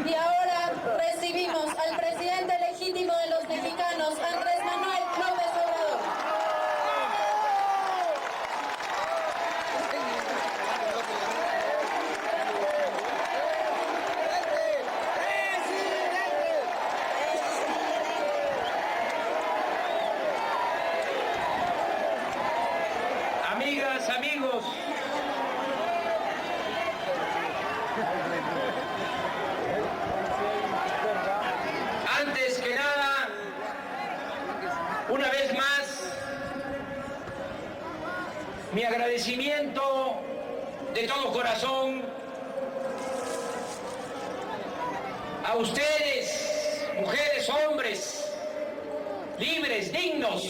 Y ahora recibimos al presidente legítimo de los mexicanos, Andrés Manuel López Obrador. Amigas, amigos, antes que nada, una vez más, mi agradecimiento de todo corazón a ustedes, mujeres, hombres, libres, dignos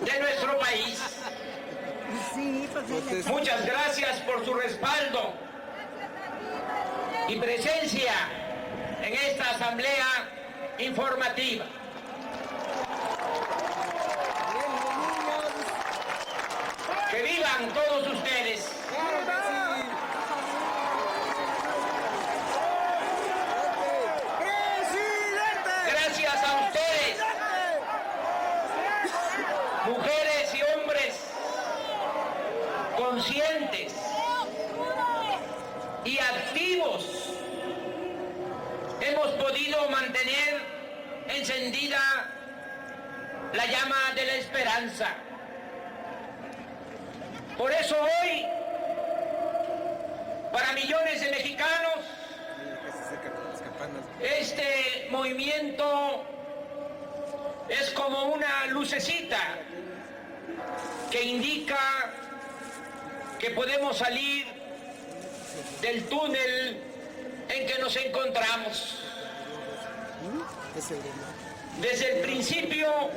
de nuestro país. Muchas gracias por su respaldo y presencia en esta asamblea informativa. Que vivan todos ustedes. Gracias a ustedes, mujeres y hombres conscientes y activos, hemos podido mantener encendida la llama de la esperanza. Por eso hoy, para millones de mexicanos, este movimiento es como una lucecita que indica que podemos salir del túnel en que nos encontramos. Desde el principio,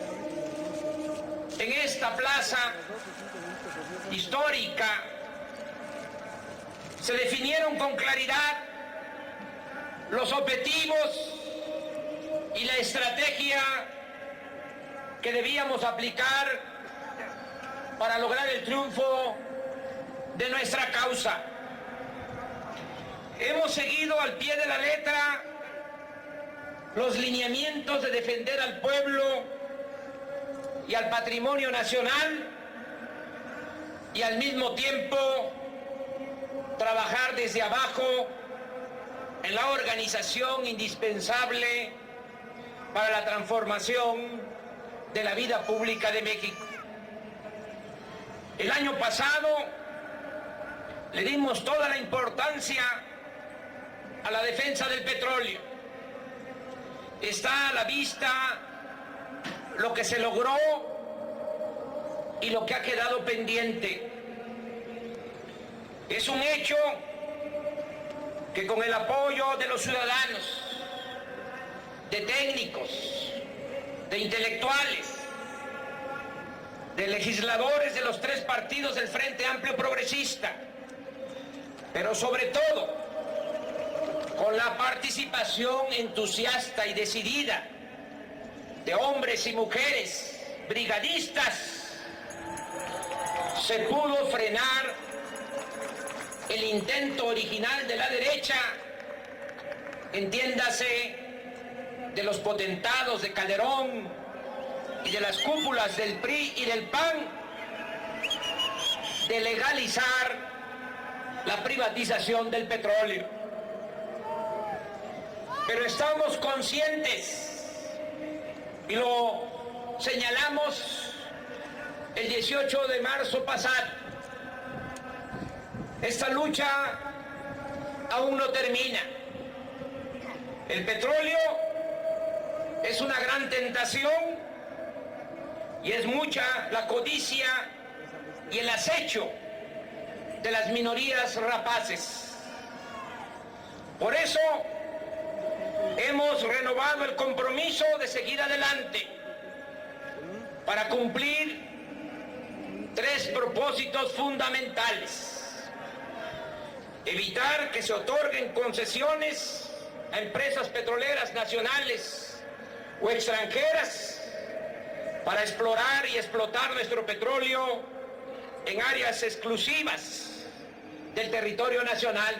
en esta plaza histórica, se definieron con claridad los objetivos y la estrategia que debíamos aplicar para lograr el triunfo de nuestra causa. Hemos seguido al pie de la letra los lineamientos de defender al pueblo y al patrimonio nacional y al mismo tiempo trabajar desde abajo en la organización indispensable para la transformación de la vida pública de México. El año pasado le dimos toda la importancia a la defensa del petróleo. Está a la vista lo que se logró y lo que ha quedado pendiente. Es un hecho que con el apoyo de los ciudadanos, de técnicos, de intelectuales, de legisladores de los tres partidos del Frente Amplio Progresista, pero sobre todo con la participación entusiasta y decidida de hombres y mujeres brigadistas, se pudo frenar el intento original de la derecha, entiéndase, de los potentados de Calderón y de las cúpulas del PRI y del PAN, de legalizar la privatización del petróleo. Pero estamos conscientes, y lo señalamos el 18 de marzo pasado, esta lucha aún no termina. El petróleo es una gran tentación y es mucha la codicia y el acecho de las minorías rapaces. Por eso hemos renovado el compromiso de seguir adelante para cumplir tres propósitos fundamentales: evitar que se otorguen concesiones a empresas petroleras nacionales o extranjeras para explorar y explotar nuestro petróleo en áreas exclusivas del territorio nacional.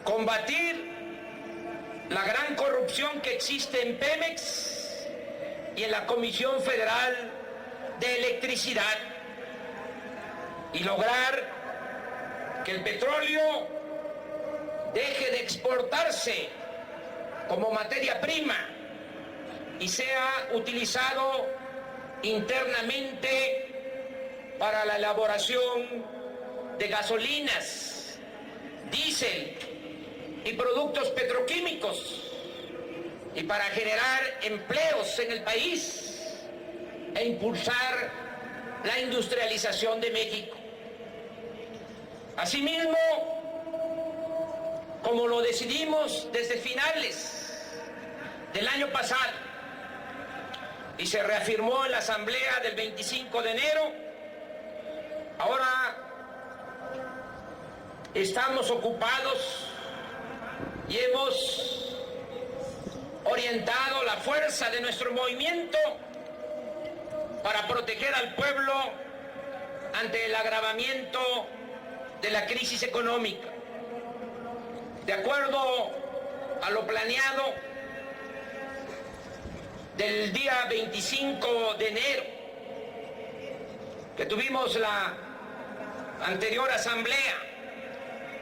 combatir la gran corrupción que existe en Pemex y en la Comisión Federal de Electricidad y lograr que el petróleo deje de exportarse como materia prima y sea utilizado internamente para la elaboración de gasolinas, diésel y productos petroquímicos, y para generar empleos en el país e impulsar la industrialización de México. Asimismo, como lo decidimos desde finales del año pasado y se reafirmó en la asamblea del 25 de enero, ahora estamos ocupados y hemos orientado la fuerza de nuestro movimiento para proteger al pueblo ante el agravamiento de la crisis económica. De acuerdo a lo planeado del día 25 de enero, que tuvimos la anterior asamblea,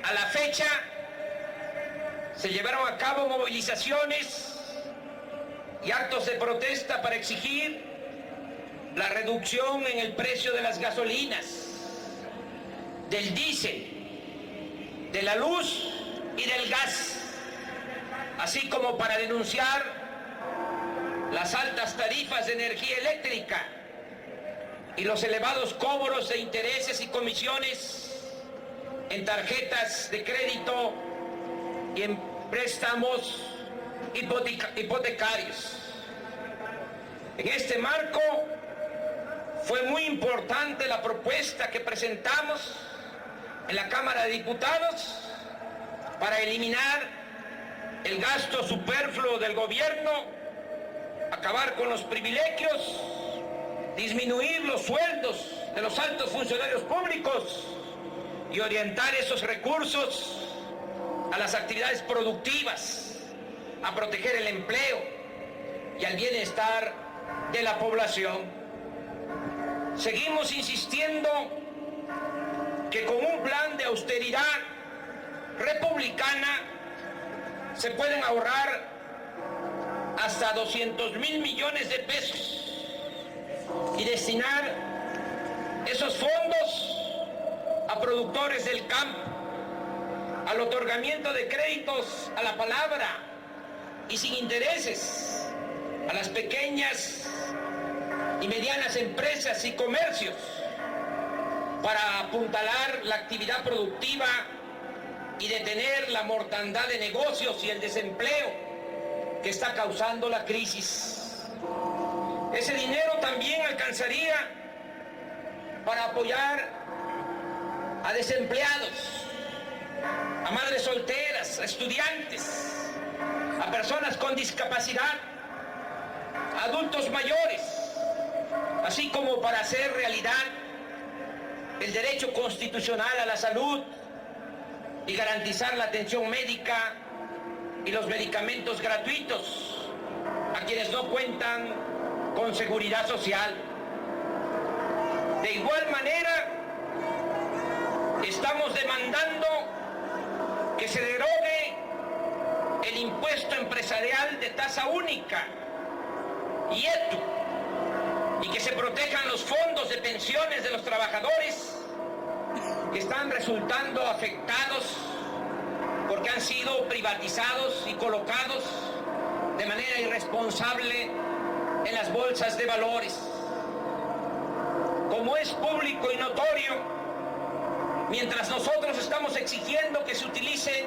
a la fecha se llevaron a cabo movilizaciones y actos de protesta para exigir la reducción en el precio de las gasolinas, del diésel, de la luz y del gas, así como para denunciar las altas tarifas de energía eléctrica y los elevados cobros de intereses y comisiones en tarjetas de crédito y en préstamos hipotecarios. En este marco fue muy importante la propuesta que presentamos en la Cámara de Diputados para eliminar el gasto superfluo del gobierno, acabar con los privilegios, disminuir los sueldos de los altos funcionarios públicos y orientar esos recursos a las actividades productivas, a proteger el empleo y al bienestar de la población. Seguimos insistiendo que con un plan de austeridad republicana se pueden ahorrar hasta 200,000 millones de pesos y destinar esos fondos a productores del campo, al otorgamiento de créditos a la palabra y sin intereses a las pequeñas y medianas empresas y comercios para apuntalar la actividad productiva y detener la mortandad de negocios y el desempleo que está causando la crisis. Ese dinero también alcanzaría para apoyar a desempleados, a madres solteras, a estudiantes, a personas con discapacidad, a adultos mayores, así como para hacer realidad el derecho constitucional a la salud y garantizar la atención médica y los medicamentos gratuitos a quienes no cuentan con seguridad social. De igual manera, estamos demandando que se derogue el impuesto empresarial de tasa única, IETU, y que se protejan los fondos de pensiones de los trabajadores que están resultando afectados porque han sido privatizados y colocados de manera irresponsable en las bolsas de valores. Como es público y notorio, mientras nosotros estamos exigiendo que se utilicen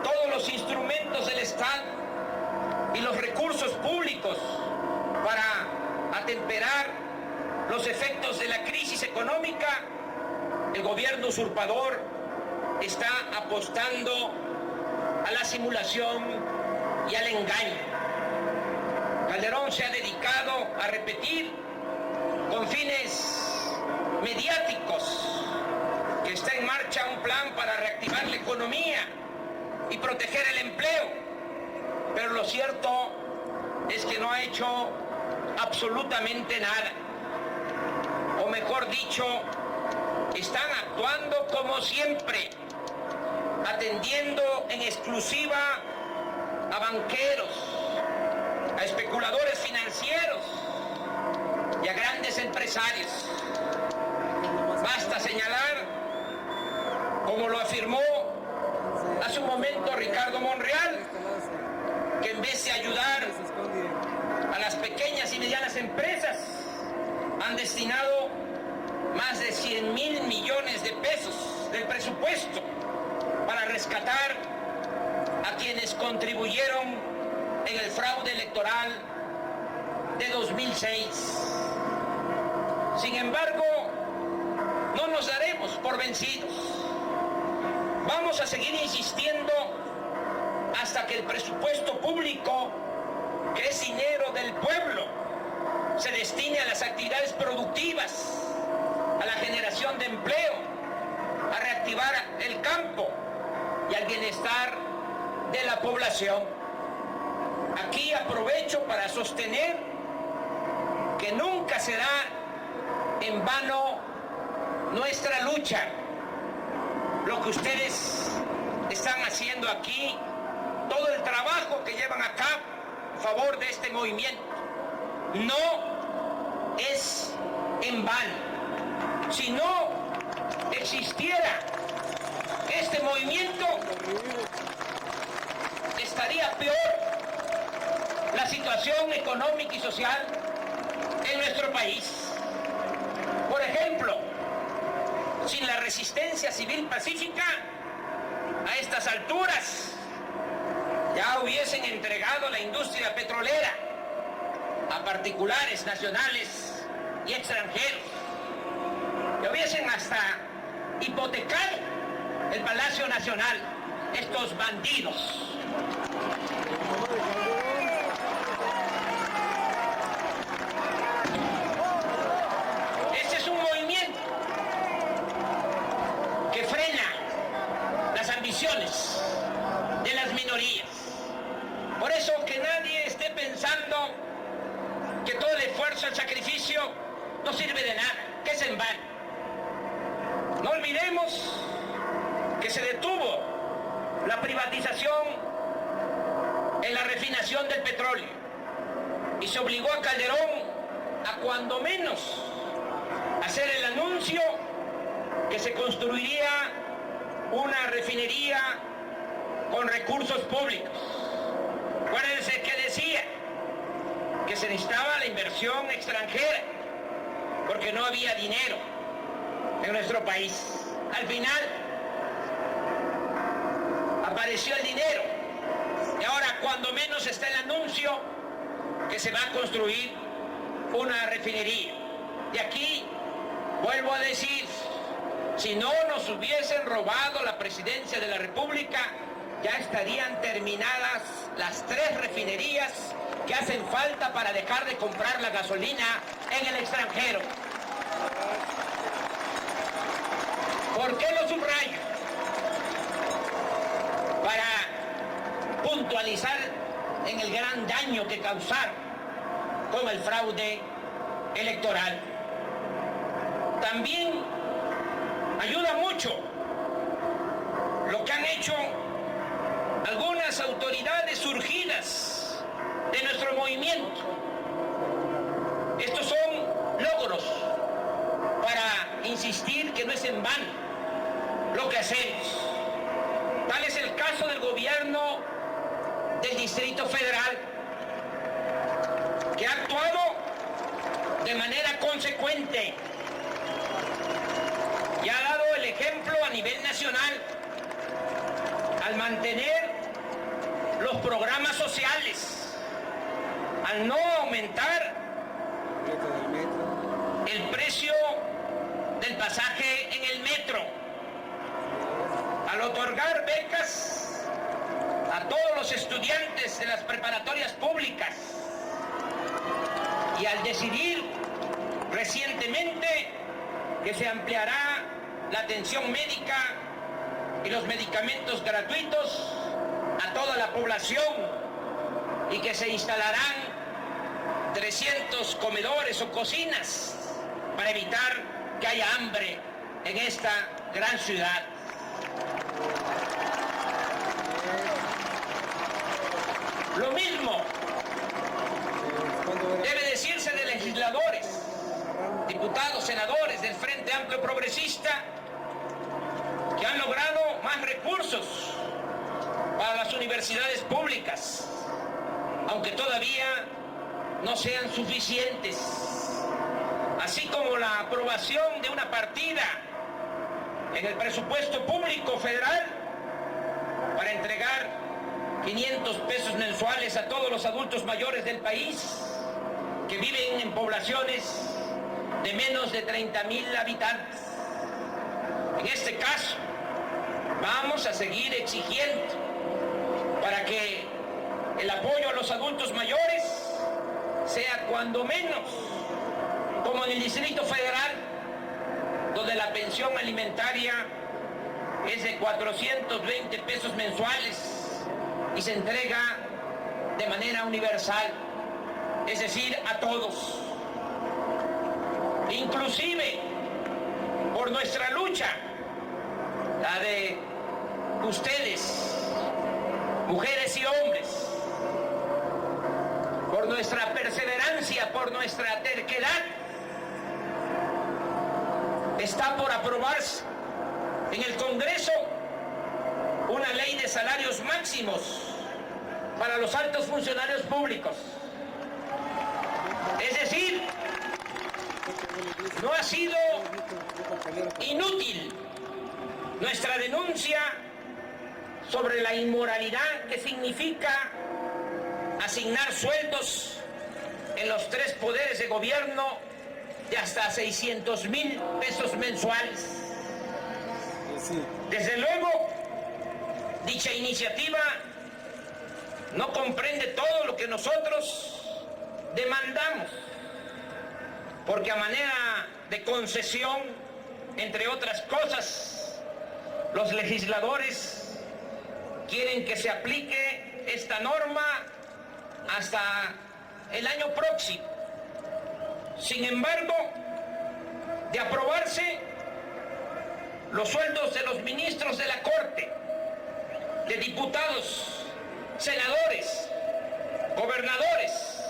todos los instrumentos del Estado y los recursos públicos para atemperar los efectos de la crisis económica, el gobierno usurpador está apostando a la simulación y al engaño. Calderón se ha dedicado a repetir con fines mediáticos que está en marcha un plan para reactivar la economía y proteger el empleo. Pero lo cierto es que no ha hecho absolutamente nada. O mejor dicho, están actuando como siempre, atendiendo en exclusiva a banqueros, a especuladores financieros y a grandes empresarios. Basta señalar, como lo afirmó hace un momento Ricardo Monreal, que en vez de ayudar a las pequeñas y medianas empresas, han destinado más de 100.000 millones de pesos del presupuesto para rescatar a quienes contribuyeron en el fraude electoral de 2006. Sin embargo, no nos daremos por vencidos. Vamos a seguir insistiendo hasta que el presupuesto público, que es dinero del pueblo, se destine a las actividades productivas, a la generación de empleo, a reactivar el campo y al bienestar de la población. Aquí aprovecho para sostener que nunca será en vano nuestra lucha. Lo que ustedes están haciendo aquí, todo el trabajo que llevan a cabo a favor de este movimiento, no es en vano. Si no existiera este movimiento, estaría peor la situación económica y social en nuestro país. Por ejemplo, sin la resistencia civil pacífica, a estas alturas ya hubiesen entregado la industria petrolera a particulares nacionales y extranjeros, que hubiesen hasta hipotecado el Palacio Nacional, estos bandidos. Este es un movimiento que frena las ambiciones de las minorías. Por eso que nadie esté pensando que todo el esfuerzo, el sacrificio no sirve de nada, que es en vano. No olvidemos que se detuvo la privatización en la refinación del petróleo y se obligó a Calderón a cuando menos hacer el anuncio que se construiría una refinería con recursos públicos. Acuérdense que decía que se necesitaba la inversión extranjera porque no había dinero en nuestro país. Al final apareció el dinero y ahora cuando menos está el anuncio que se va a construir una refinería. Y aquí vuelvo a decir, si no nos hubiesen robado la presidencia de la República, ya estarían terminadas las 3 refinerías que hacen falta para dejar de comprar la gasolina en el extranjero. ¿Por qué lo subrayo? Para puntualizar en el gran daño que causaron con el fraude electoral. También ayuda mucho lo que han hecho algunas autoridades surgidas de nuestro movimiento. Estos son logros para insistir que no es en vano lo que hacemos. Tal es el caso del gobierno del Distrito Federal, que ha actuado de manera consecuente y ha dado el ejemplo a nivel nacional al mantener los programas sociales, al no aumentar el precio del pasaje en el metro, al otorgar becas a todos los estudiantes de las preparatorias públicas y al decidir recientemente que se ampliará la atención médica y los medicamentos gratuitos a toda la población y que se instalarán 300 comedores o cocinas para evitar que haya hambre en esta gran ciudad. Lo mismo debe decirse de legisladores, diputados, senadores del Frente Amplio Progresista, que han logrado más recursos para las universidades públicas, aunque todavía no sean suficientes, así como la aprobación de una partida en el presupuesto público federal para entregar 500 pesos mensuales a todos los adultos mayores del país que viven en poblaciones de menos de 30,000 habitantes. En este caso, vamos a seguir exigiendo para que el apoyo a los adultos mayores sea cuando menos como en el Distrito Federal, donde la pensión alimentaria es de 420 pesos mensuales y se entrega de manera universal, es decir, a todos. Inclusive, por nuestra lucha, la de ustedes, mujeres y hombres, por nuestra perseverancia, por nuestra terquedad, está por aprobarse en el Congreso una ley de salarios máximos para los altos funcionarios públicos. Es decir, no ha sido inútil nuestra denuncia sobre la inmoralidad que significa asignar sueldos en los 3 poderes de gobierno de hasta 600,000 pesos mensuales. Desde luego, dicha iniciativa no comprende todo lo que nosotros demandamos, porque a manera de concesión, entre otras cosas, los legisladores quieren que se aplique esta norma hasta el año próximo. Sin embargo, de aprobarse, los sueldos de los ministros de la Corte, de diputados, senadores, gobernadores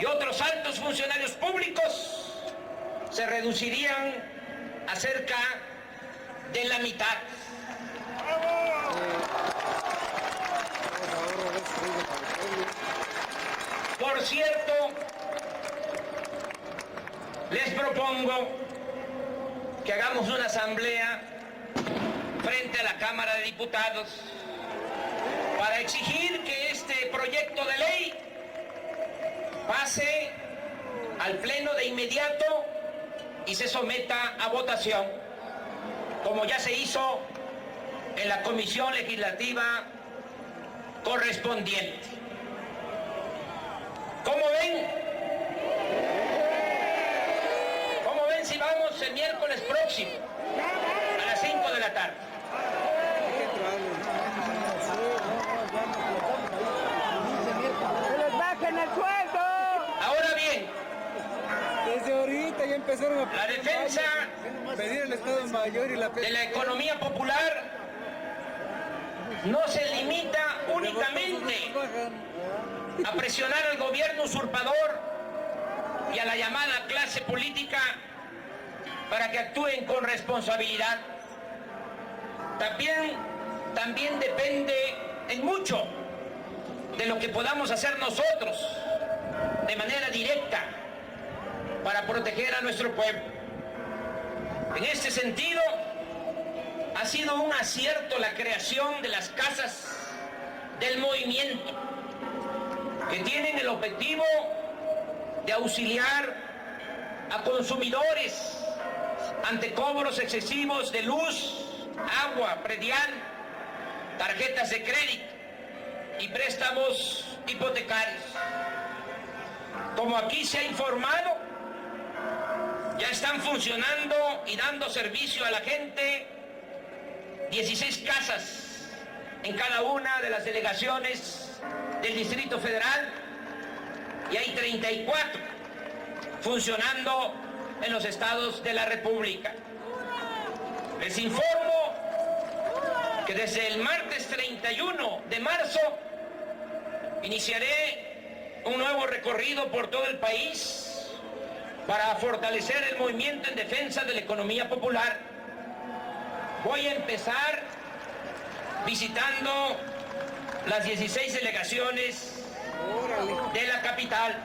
y otros altos funcionarios públicos se reducirían a cerca de la mitad. Por cierto, les propongo que hagamos una asamblea frente a la Cámara de Diputados para exigir que este proyecto de ley pase al Pleno de inmediato y se someta a votación, como ya se hizo en la Comisión Legislativa correspondiente. ¿Cómo ven? ¿Cómo ven si vamos el miércoles próximo a las 5 de la tarde? ¡Que les bajen el sueldo! Ahora bien, desde ahorita ya empezaron a la defensa pedir el Estado Mayor y la de la economía popular no se limita únicamente a presionar al gobierno usurpador y a la llamada clase política para que actúen con responsabilidad. También depende en mucho de lo que podamos hacer nosotros de manera directa para proteger a nuestro pueblo. En este sentido, ha sido un acierto la creación de las casas del movimiento, que tienen el objetivo de auxiliar a consumidores ante cobros excesivos de luz, agua, predial, tarjetas de crédito y préstamos hipotecarios. Como aquí se ha informado, ya están funcionando y dando servicio a la gente 16 casas en cada una de las delegaciones del Distrito Federal y hay 34 funcionando en los estados de la República. Les informo que desde el martes 31 de marzo iniciaré un nuevo recorrido por todo el país para fortalecer el movimiento en defensa de la economía popular. Voy a empezar visitando las 16 delegaciones de la capital.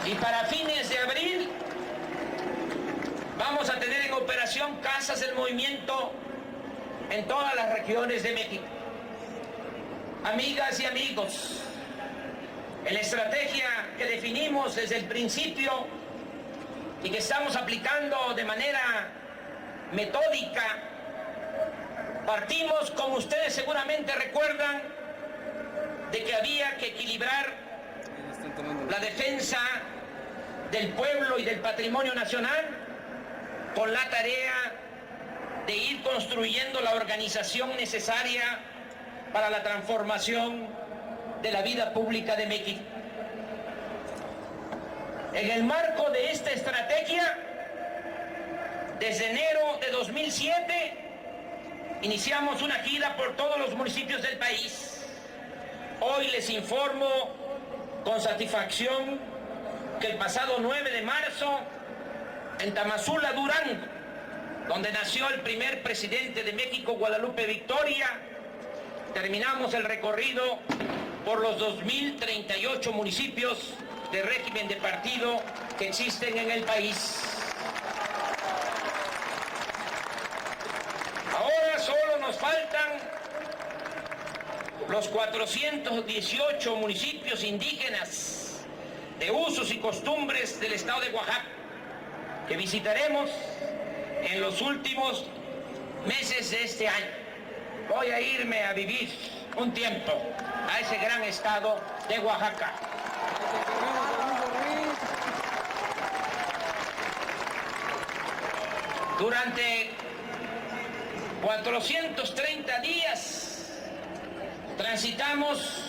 Y para fines de abril vamos a tener en operación Casas del Movimiento en todas las regiones de México. Amigas y amigos, en la estrategia que definimos desde el principio y que estamos aplicando de manera metódica, partimos, como ustedes seguramente recuerdan, de que había que equilibrar la defensa del pueblo y del patrimonio nacional con la tarea de ir construyendo la organización necesaria para la transformación de la vida pública de México. En el marco de esta estrategia, desde enero de 2007, iniciamos una gira por todos los municipios del país. Hoy les informo con satisfacción que el pasado 9 de marzo, en Tamazula, Durango, donde nació el primer presidente de México, Guadalupe Victoria, terminamos el recorrido por los 2.038 municipios de régimen de partido que existen en el país. Ahora solo nos faltan los 418 municipios indígenas de usos y costumbres del estado de Oaxaca, que visitaremos en los últimos meses de este año. Voy a irme a vivir un tiempo a ese gran estado de Oaxaca. Durante 430 días transitamos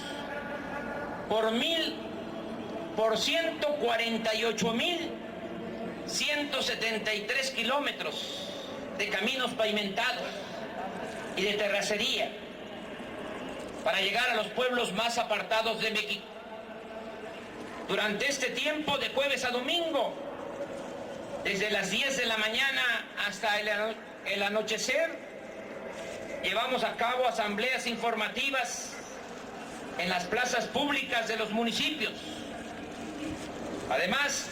por 148.173 kilómetros de caminos pavimentados y de terracería para llegar a los pueblos más apartados de México. Durante este tiempo, de jueves a domingo, desde las 10 de la mañana hasta el anochecer, llevamos a cabo asambleas informativas en las plazas públicas de los municipios. Además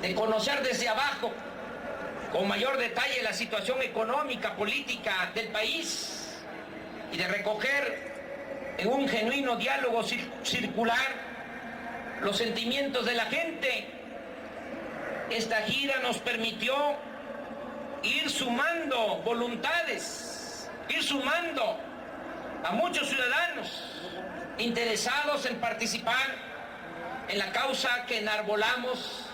de conocer desde abajo con mayor detalle la situación económica, política del país y de recoger en un genuino diálogo circular los sentimientos de la gente, esta gira nos permitió ir sumando voluntades, ir sumando a muchos ciudadanos interesados en participar en la causa que enarbolamos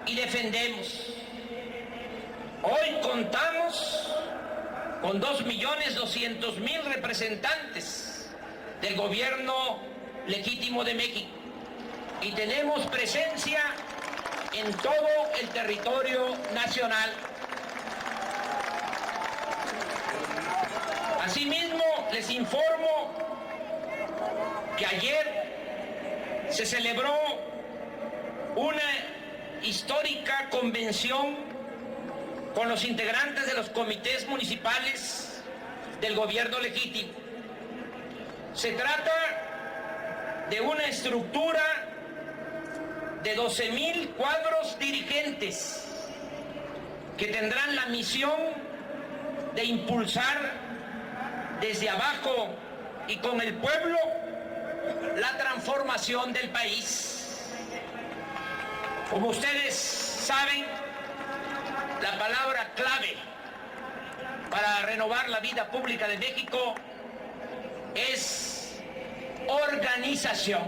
y defendemos. Hoy contamos con 2.200.000 representantes del gobierno legítimo de México y tenemos presencia en todo el territorio nacional. Asimismo, les informo que ayer se celebró una histórica convención con los integrantes de los comités municipales del gobierno legítimo. Se trata de una estructura de 12.000 cuadros dirigentes que tendrán la misión de impulsar desde abajo y con el pueblo la transformación del país. Como ustedes saben, la palabra clave para renovar la vida pública de México es organización.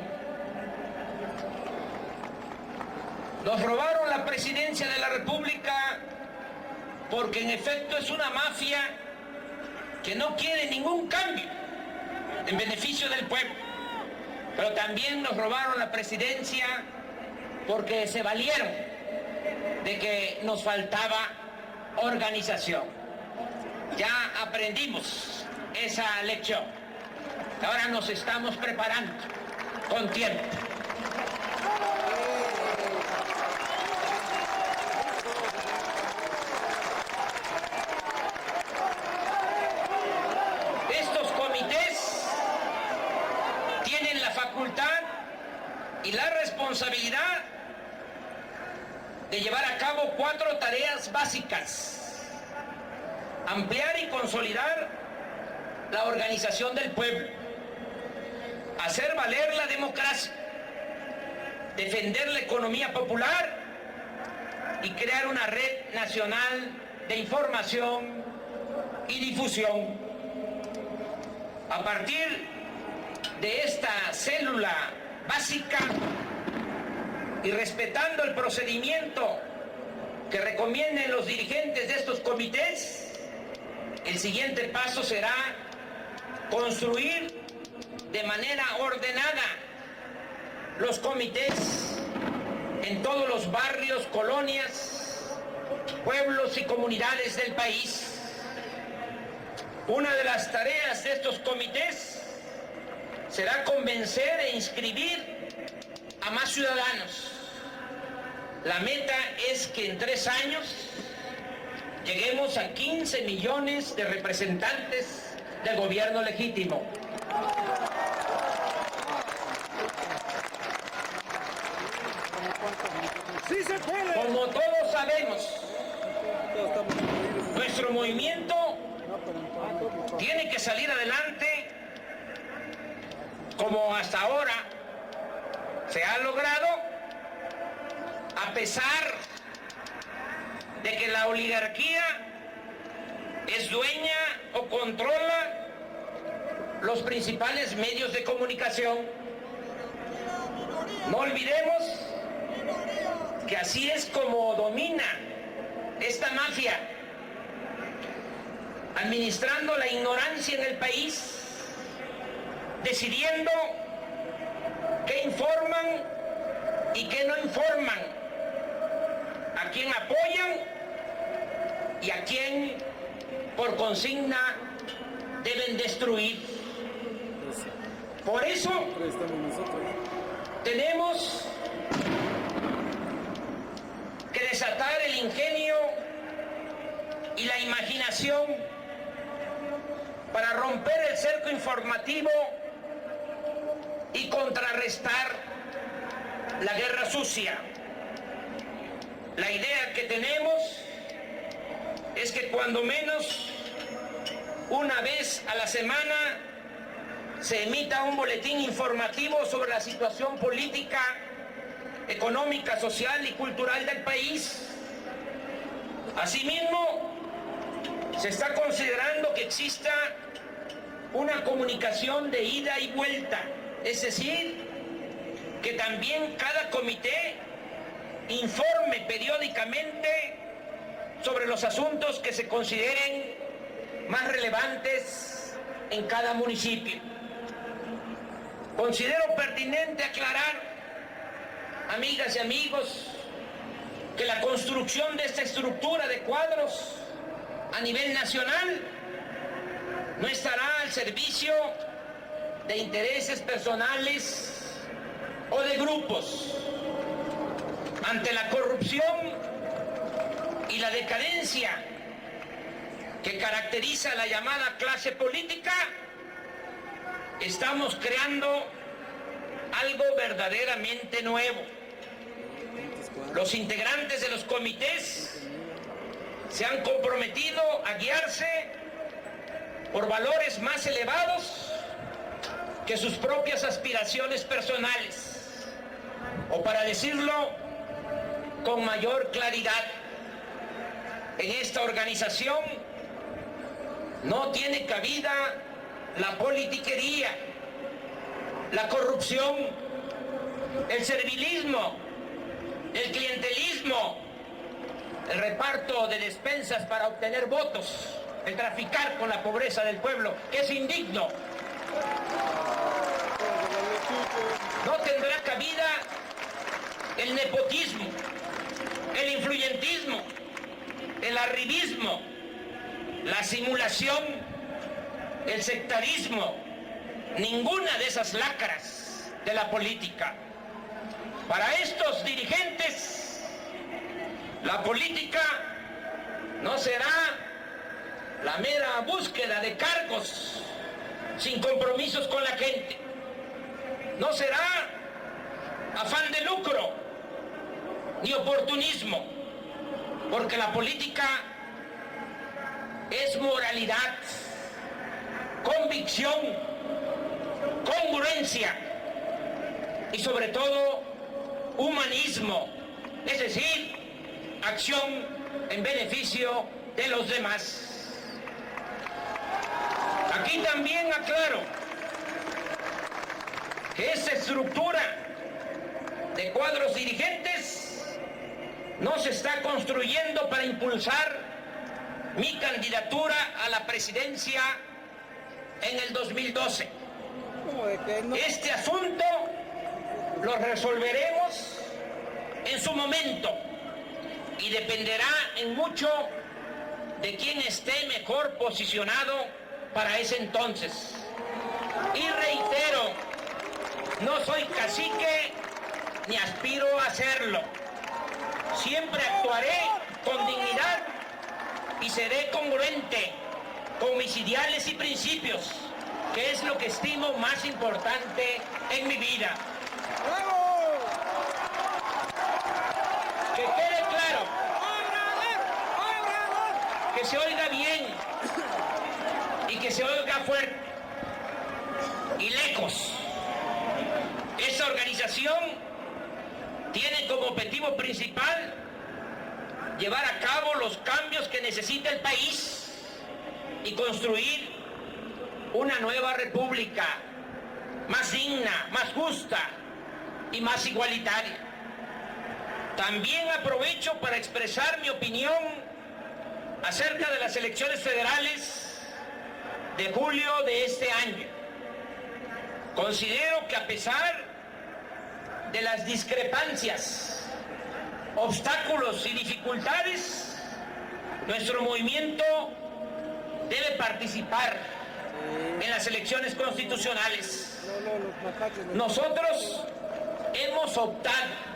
Nos robaron la presidencia de la República porque en efecto es una mafia que no quiere ningún cambio en beneficio del pueblo. Pero también nos robaron la presidencia porque se valieron de que nos faltaba organización. Ya aprendimos esa lección. Ahora nos estamos preparando con tiempo. Estos comités tienen la facultad y la responsabilidad de llevar a cabo 4 tareas básicas: ampliar y consolidar la organización del pueblo, hacer valer la democracia, defender la economía popular y crear una red nacional de información y difusión. A partir de esta célula básica y respetando el procedimiento que recomienden los dirigentes de estos comités, el siguiente paso será construir de manera ordenada los comités en todos los barrios, colonias, pueblos y comunidades del país. Una de las tareas de estos comités será convencer e inscribir a más ciudadanos. La meta es que en 3 años lleguemos a 15 millones de representantes del gobierno legítimo. ¡Sí se puede! Como todos sabemos, nuestro movimiento tiene que salir adelante como hasta ahora se ha logrado, a pesar de que la oligarquía es dueña o controla los principales medios de comunicación. No olvidemos que así es como domina esta mafia, administrando la ignorancia en el país, decidiendo qué informan y qué no informan, a quién apoyan y a quién por consigna deben destruir. Por eso tenemos que desatar el ingenio y la imaginación para romper el cerco informativo y contrarrestar la guerra sucia. La idea que tenemos es que cuando menos una vez a la semana se emita un boletín informativo sobre la situación política, económica, social y cultural del país. Asimismo, se está considerando que exista una comunicación de ida y vuelta, es decir, que también cada comité informe periódicamente sobre los asuntos que se consideren más relevantes en cada municipio. Considero pertinente aclarar, amigas y amigos, que la construcción de esta estructura de cuadros a nivel nacional no estará al servicio de intereses personales o de grupos. Ante la corrupción y la decadencia que caracteriza a la llamada clase política, estamos creando algo verdaderamente nuevo. Los integrantes de los comités se han comprometido a guiarse por valores más elevados que sus propias aspiraciones personales, o para decirlo con mayor claridad, en esta organización no tiene cabida la politiquería, la corrupción, el servilismo el clientelismo, el reparto de despensas para obtener votos, el traficar con la pobreza del pueblo, que es indigno. No tendrá cabida el nepotismo, el influyentismo, el arribismo, la simulación, el sectarismo, ninguna de esas lacras de la política. Para estos dirigentes, la política no será la mera búsqueda de cargos sin compromisos con la gente. No será afán de lucro ni oportunismo, porque la política es moralidad, convicción, congruencia y sobre todo humanismo, es decir, acción en beneficio de los demás. Aquí también aclaro que esa estructura de cuadros dirigentes no se está construyendo para impulsar mi candidatura a la presidencia en el 2012. ¿Cómo de que no? Este asunto lo resolveremos en su momento y dependerá en mucho de quién esté mejor posicionado para ese entonces. Y reitero, no soy cacique ni aspiro a serlo. Siempre actuaré con dignidad y seré congruente con mis ideales y principios, que es lo que estimo más importante en mi vida. ¡Bravo! Que quede claro, que se oiga bien y que se oiga fuerte y lejos. Esa organización tiene como objetivo principal llevar a cabo los cambios que necesita el país y construir una nueva república más digna, más justa y más igualitaria. También aprovecho para expresar mi opinión acerca de las elecciones federales de julio de este año. Considero que a pesar de las discrepancias, obstáculos y dificultades, nuestro movimiento debe participar en las elecciones constitucionales. Nosotros hemos optado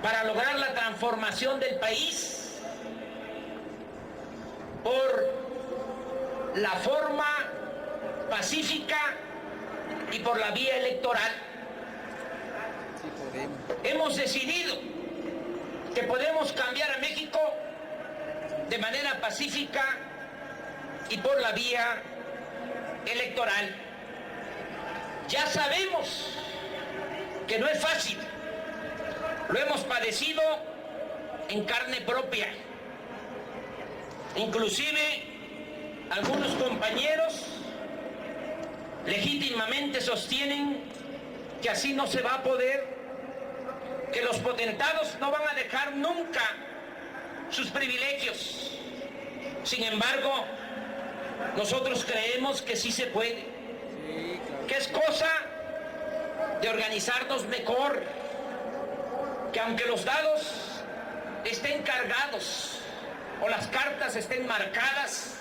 para lograr la transformación del país por la forma pacífica y por la vía electoral. Hemos decidido que podemos cambiar a México de manera pacífica y por la vía electoral. Ya sabemos que no es fácil, lo hemos padecido en carne propia. Inclusive algunos compañeros legítimamente sostienen que así no se va a poder, que los potentados no van a dejar nunca sus privilegios. Sin embargo, nosotros creemos que sí se puede, que es cosa de organizarnos mejor, que aunque los dados estén cargados o las cartas estén marcadas,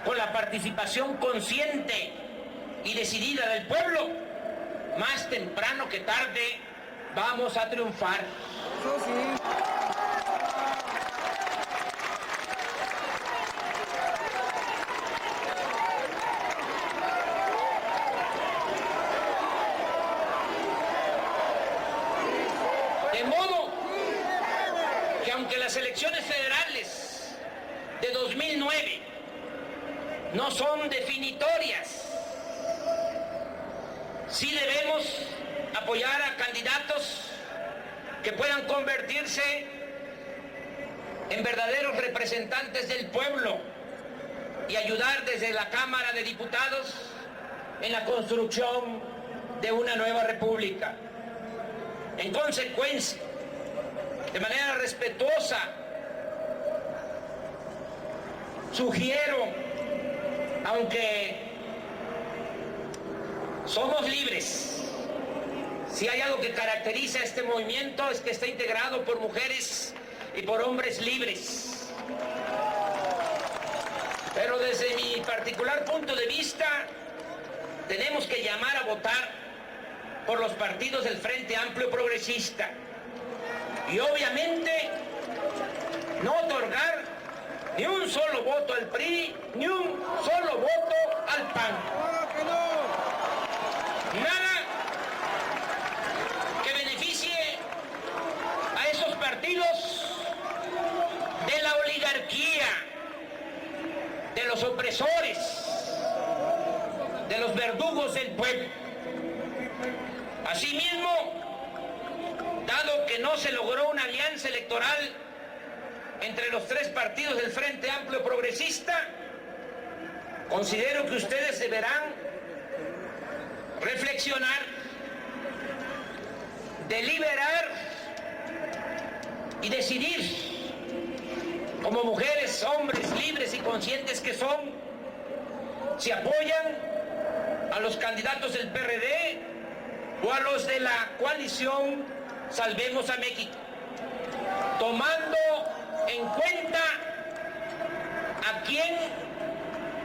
con la participación consciente y decidida del pueblo, más temprano que tarde vamos a triunfar. Eso sí. De modo que aunque las elecciones federales de 2009 no son definitorias, sí debemos apoyar a candidatos que puedan convertirse en verdaderos representantes del pueblo y ayudar desde la Cámara de Diputados en la construcción de una nueva república. En consecuencia, de manera respetuosa, sugiero, aunque somos libres, si hay algo que caracteriza a este movimiento es que está integrado por mujeres y por hombres libres. Pero desde mi particular punto de vista, tenemos que llamar a votar por los partidos del Frente Amplio Progresista y obviamente no otorgar ni un solo voto al PRI, ni un solo voto al PAN. Nada que beneficie a esos partidos de la oligarquía, de los opresores, de los verdugos del pueblo. Asimismo, dado que no se logró una alianza electoral entre los tres partidos del Frente Amplio Progresista, considero que ustedes deberán reflexionar, deliberar y decidir, como mujeres, hombres libres y conscientes que son, si apoyan a los candidatos del PRD o a los de la coalición Salvemos a México, tomando en cuenta a quien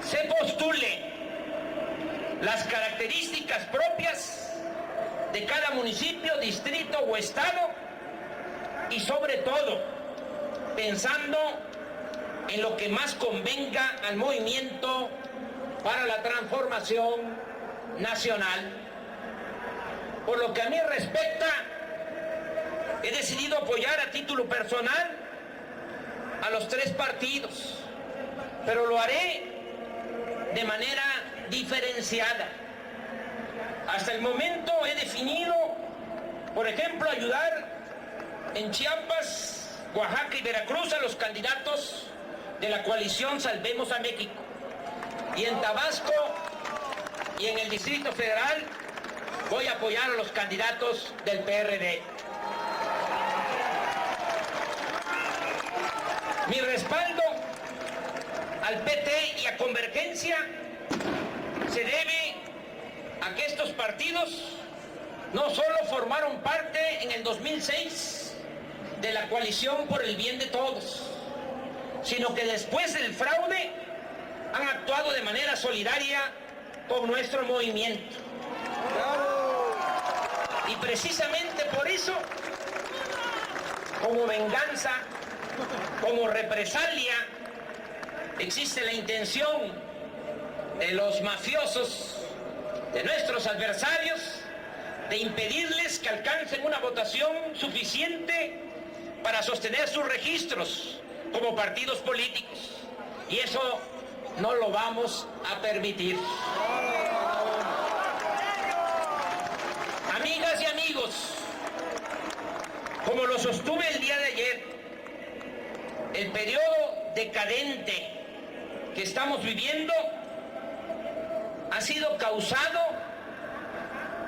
se postule, las características propias de cada municipio, distrito o estado y sobre todo pensando en lo que más convenga al movimiento para la transformación nacional. Por lo que a mí respecta, he decidido apoyar a título personal a los tres partidos, pero lo haré de manera diferenciada. Hasta el momento he definido, por ejemplo, ayudar en Chiapas, Oaxaca y Veracruz a los candidatos de la coalición Salvemos a México. Y en Tabasco y en el Distrito Federal voy a apoyar a los candidatos del PRD. Mi respaldo al PT y a Convergencia se debe a que estos partidos no solo formaron parte en el 2006 de la coalición por el bien de todos, sino que después del fraude han actuado de manera solidaria con nuestro movimiento. Y precisamente por eso, como venganza, como represalia, existe la intención de los mafiosos, de nuestros adversarios, de impedirles que alcancen una votación suficiente para sostener sus registros como partidos políticos. Y eso no lo vamos a permitir. Amigas y amigos, como lo sostuve el día de ayer, el periodo decadente que estamos viviendo ha sido causado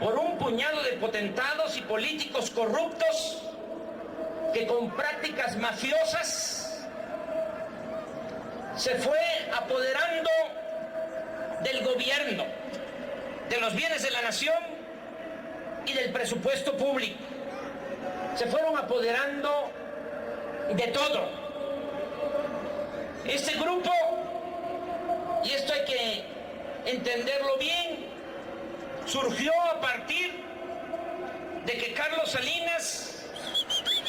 por un puñado de potentados y políticos corruptos que con prácticas mafiosas se fue apoderando del gobierno, de los bienes de la nación y del presupuesto público. Se fueron apoderando de todo. Este grupo, y esto hay que entenderlo bien, surgió a partir de que Carlos Salinas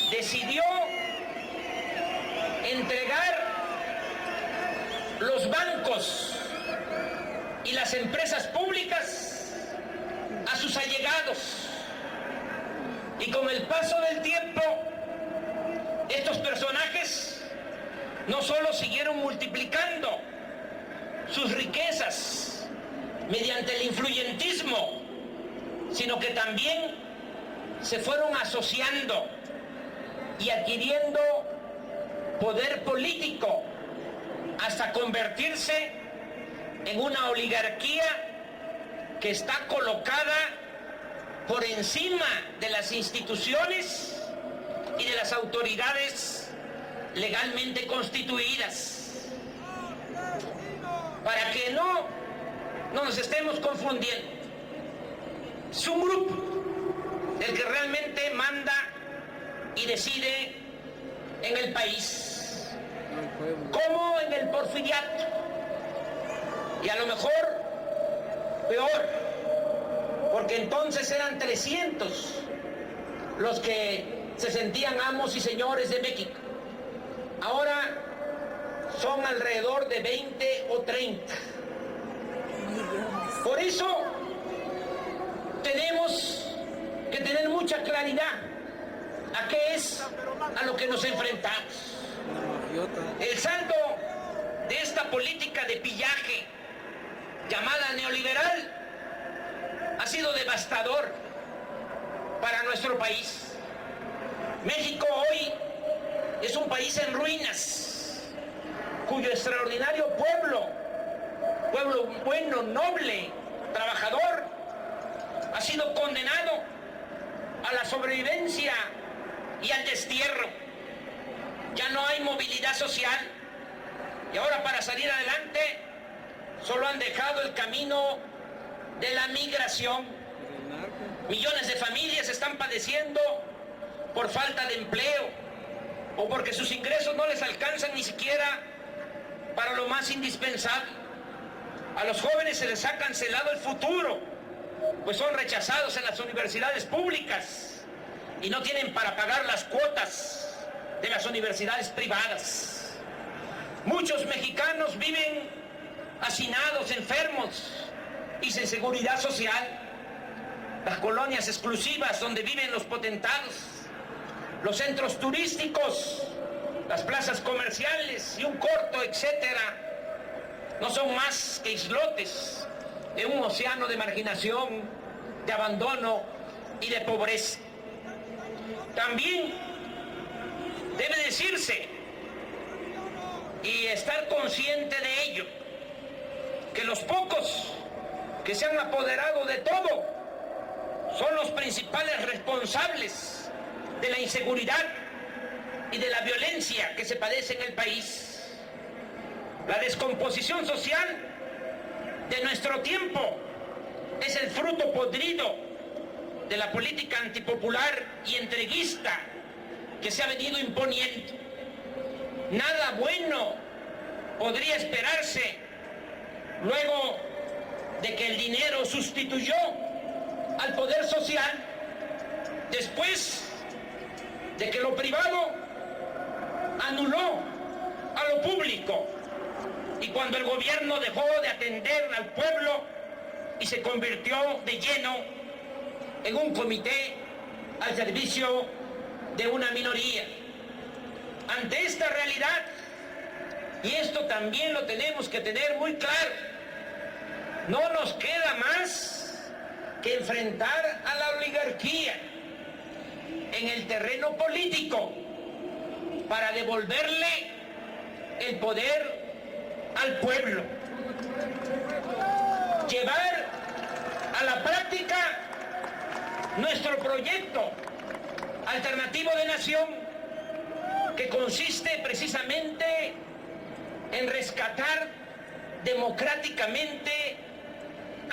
decidió entregar los bancos y las empresas públicas a sus allegados. Y con el paso del tiempo, estos personajes no solo siguieron multiplicando sus riquezas mediante el influyentismo, sino que también se fueron asociando y adquiriendo poder político hasta convertirse en una oligarquía que está colocada por encima de las instituciones y de las autoridades legalmente constituidas, para que no nos estemos confundiendo. Es un grupo el que realmente manda y decide en el país, como en el porfiriato, y a lo mejor peor, porque entonces eran 300 los que se sentían amos y señores de México. Ahora son alrededor de 20 o 30. Por eso tenemos que tener mucha claridad a qué es a lo que nos enfrentamos. El saldo de esta política de pillaje llamada neoliberal ha sido devastador para nuestro país. México hoy es un país en ruinas, cuyo extraordinario pueblo bueno, noble, trabajador, ha sido condenado a la sobrevivencia y al destierro. Ya no hay movilidad social y ahora para salir adelante solo han dejado el camino de la migración. Millones de familias están padeciendo por falta de empleo o porque sus ingresos no les alcanzan ni siquiera para lo más indispensable. A los jóvenes se les ha cancelado el futuro, pues son rechazados en las universidades públicas y no tienen para pagar las cuotas de las universidades privadas. Muchos mexicanos viven hacinados, enfermos y sin seguridad social. Las colonias exclusivas donde viven los potentados, los centros turísticos, las plazas comerciales y un corto etcétera, no son más que islotes de un océano de marginación, de abandono y de pobreza. También debe decirse y estar consciente de ello, que los pocos que se han apoderado de todo son los principales responsables de la inseguridad y de la violencia que se padece en el país. La descomposición social de nuestro tiempo es el fruto podrido de la política antipopular y entreguista que se ha venido imponiendo. Nada bueno podría esperarse luego de que el dinero sustituyó al poder social, después de que lo privado anuló a lo público y cuando el gobierno dejó de atender al pueblo y se convirtió de lleno en un comité al servicio de una minoría. Ante esta realidad, y esto también lo tenemos que tener muy claro, no nos queda más que enfrentar a la oligarquía en el terreno político para devolverle el poder al pueblo. Llevar a la práctica nuestro proyecto alternativo de nación, que consiste precisamente en rescatar democráticamente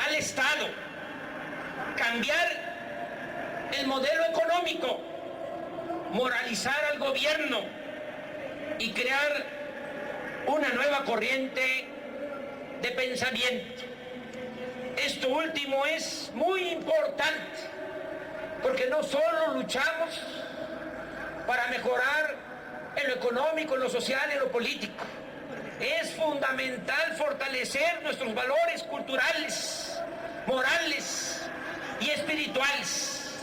al Estado, cambiar el modelo económico, moralizar al gobierno y crear una nueva corriente de pensamiento. Esto último es muy importante porque no solo luchamos para mejorar en lo económico, en lo social, en lo político. Es fundamental fortalecer nuestros valores culturales, morales y espirituales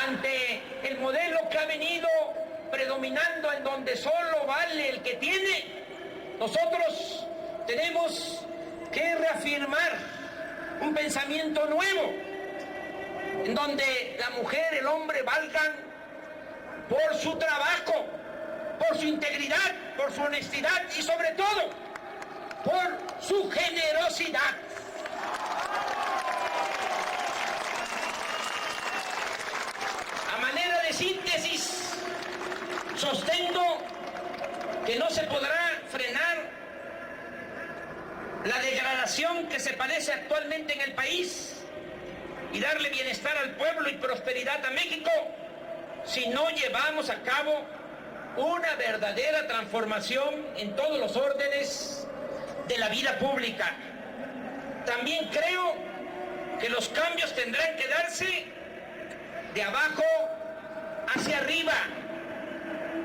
ante el modelo que ha venido predominando, en donde solo vale el que tiene. Nosotros tenemos que reafirmar un pensamiento nuevo, en donde la mujer, el hombre valgan por su trabajo, por su integridad, por su honestidad y sobre todo por su generosidad. A manera de síntesis, Sostengo que no se podrá frenar la degradación que se padece actualmente en el país y darle bienestar al pueblo y prosperidad a México si no llevamos a cabo una verdadera transformación en todos los órdenes de la vida pública. También creo que los cambios tendrán que darse de abajo hacia arriba,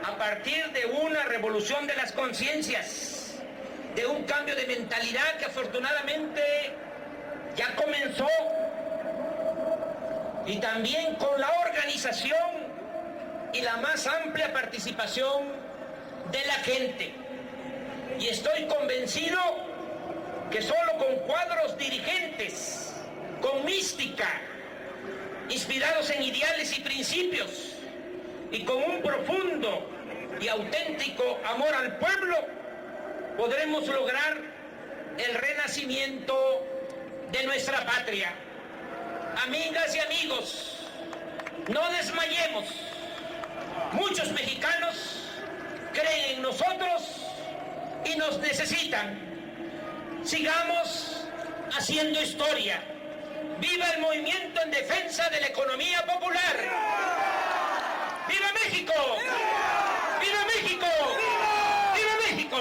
a partir de una revolución de las conciencias, de un cambio de mentalidad que afortunadamente ya comenzó, y también con la organización y la más amplia participación de la gente. Y estoy convencido que solo con cuadros dirigentes, con mística, inspirados en ideales y principios, y con un profundo y auténtico amor al pueblo, podremos lograr el renacimiento de nuestra patria. Amigas y amigos, no desmayemos. Muchos mexicanos creen en nosotros y nos necesitan. Sigamos haciendo historia. ¡Viva el movimiento en defensa de la economía popular! ¡Viva México! ¡Viva México! ¡Viva México!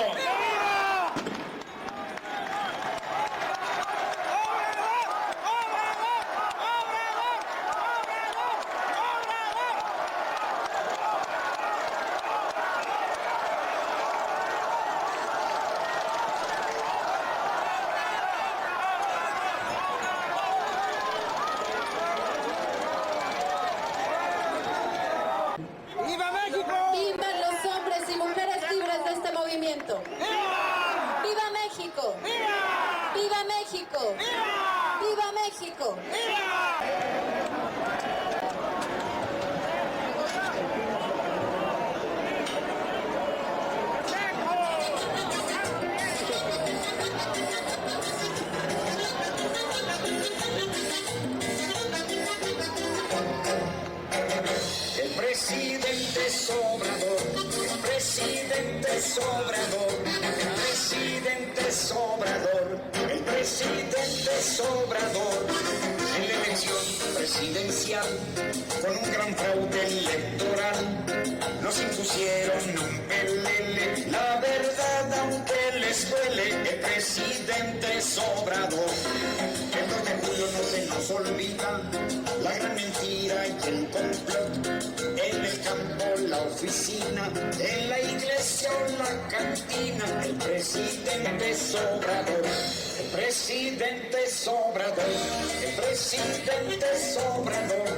¡Viva México! ¡Vivan los hombres y mujeres libres de este movimiento! ¡Viva! ¡Viva México! ¡Viva! ¡Viva México! ¡Viva! ¡Viva México! El presidente Sobrador, el presidente Sobrador, el presidente Sobrador, el presidente Sobrador. En la elección presidencial, con un gran fraude electoral, nos impusieron un pelele. La verdad, aunque les duele, el presidente Sobrador. El 2 de julio no se nos olvida la gran mentira y el complot. En el campo, la oficina, en la iglesia o la cantina, el presidente Sobrador, el presidente Sobrador, el presidente Sobrador,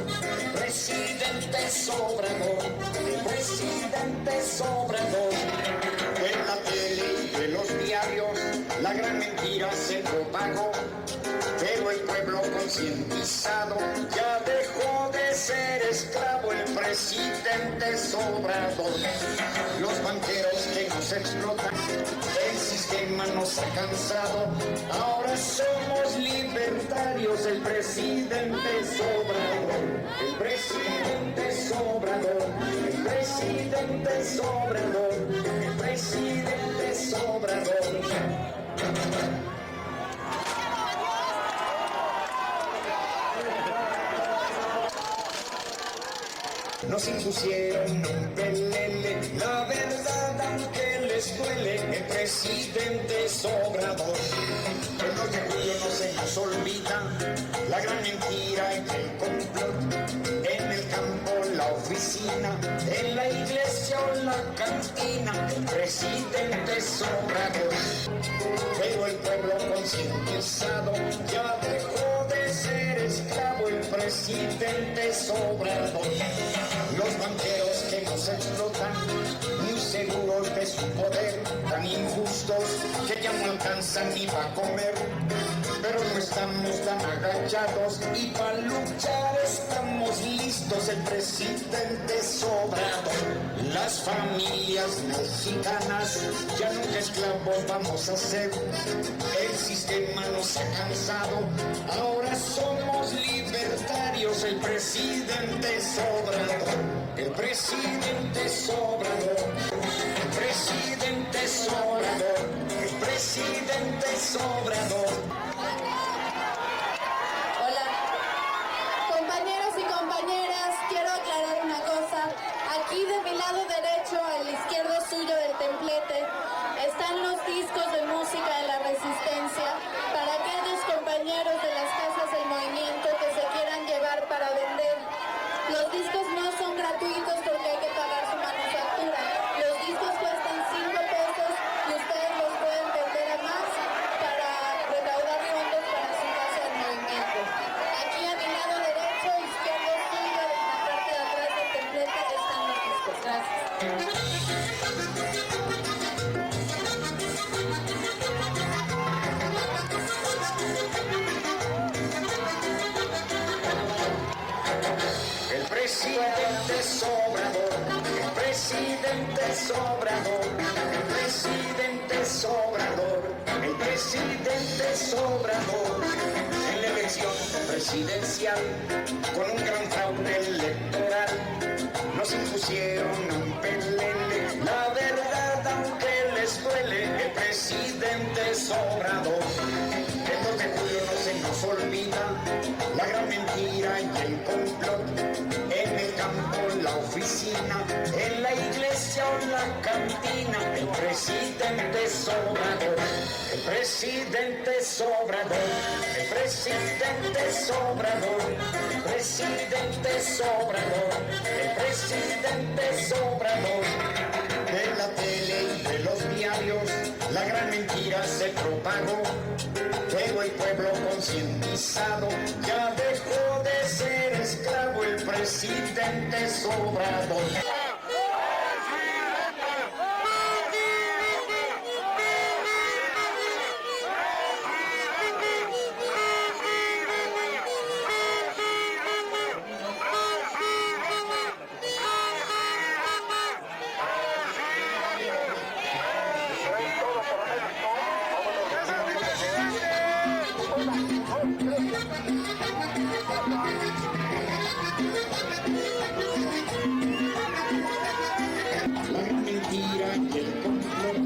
el presidente Sobrador, el presidente Sobrador. En la tele y en los diarios, la gran mentira se propagó, pero el pueblo concientizado ya dejó de ser esclavo. El presidente Sobrador, los banqueros que nos explotan, el sistema nos ha cansado, ahora somos libertarios. El presidente Sobrador, el presidente Sobrador, el presidente Sobrador, el presidente Sobrador. Nos impusieron un pelele, la verdad aunque les duele, el presidente Sobrador. El 2 de julio no se nos olvida la gran mentira y el complot. En el campo, la oficina, en la iglesia o la cantina, el presidente Sobrador. Pero el pueblo concientizado ya dejó de ser esclavo. El presidente Sobrador. Los banqueros que nos explotan, muy seguros de su poder tan injusto. injustos que ya no alcanzan ni para comer, pero no estamos tan agachados y para luchar estamos listos. El presidente Obrador, las familias mexicanas ya nunca esclavos vamos a ser. El sistema nos ha cansado, ahora somos libertarios. El presidente Obrador, el presidente Obrador, el presidente Obrador, el presidente Obrador. Hola. Compañeros y compañeras, quiero aclarar una cosa. Aquí de mi lado derecho, al izquierdo suyo del templete, están los discos de música de la Resistencia para aquellos compañeros de las casas del movimiento que se quieran llevar para vender. Los discos no son gratuitos porque hay que pagar su manufactura. Los discos cuestan 5 pesos y ustedes los pueden vender a más para recaudar fondos para su casa del movimiento. Aquí a mi lado derecho, izquierdo suyo, en la parte de atrás del templete están los discos. Gracias. El presidente Obrador, el presidente Obrador, el presidente Obrador, el presidente Obrador. En la elección presidencial, con un gran fraude electoral, nos impusieron un pelele. La verdad, aunque les duele, el presidente Obrador. El 2 de julio no se nos olvida, la gran mentira y el complot. En el campo, la oficina, en la iglesia o la cantina. El presidente Obrador, el presidente Obrador, el presidente Obrador, el presidente Obrador, el presidente Obrador. De la tele y de los diarios, la gran mentira se propagó. Pero el pueblo concientizado ya dejó de ser esclavo. El presidente Obrador. La gran mentira y el complot,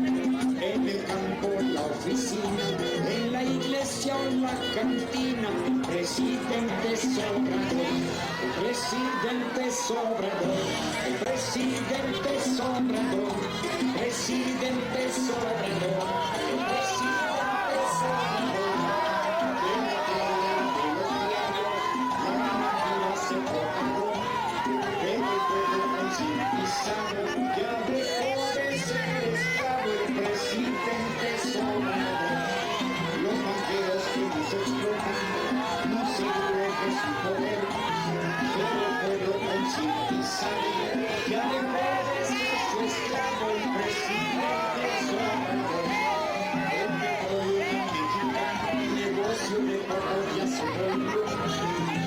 en el campo, la oficina, en la iglesia o la cantina. El presidente Obrador, el presidente Obrador, el presidente Obrador, el presidente Obrador, el presidente Obrador. De la tele, de los diarios, la mentira se propagó, pero el pueblo concientizado ya dejó de ser esclavo. El presidente Obrador. Los banqueros que nos explotan no sirven de su poder, pero el pueblo concientizado ya dejó de ser su esclavo. El presidente Obrador. El petróleo mexicano, negocio de todos ya se volvió,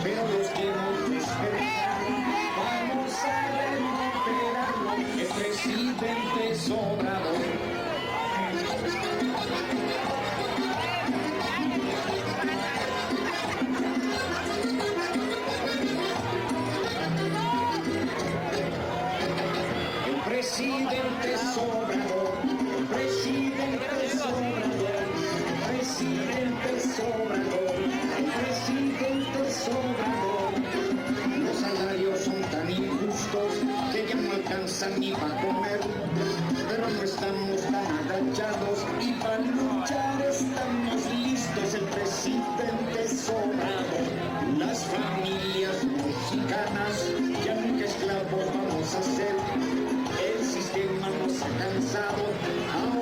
pero los que nos despertaron vamos a recuperarlo. El presidente Obrador. El presidente Obrador, el presidente Obrador, el presidente Obrador, el presidente Obrador. Los salarios son tan injustos que ya no alcanzan ni para comer, pero no estamos tan agachados y para luchar estamos listos. El presidente Obrador, las familias mexicanas ya nunca esclavos vamos a ser. El sistema nos ha cansado, ahora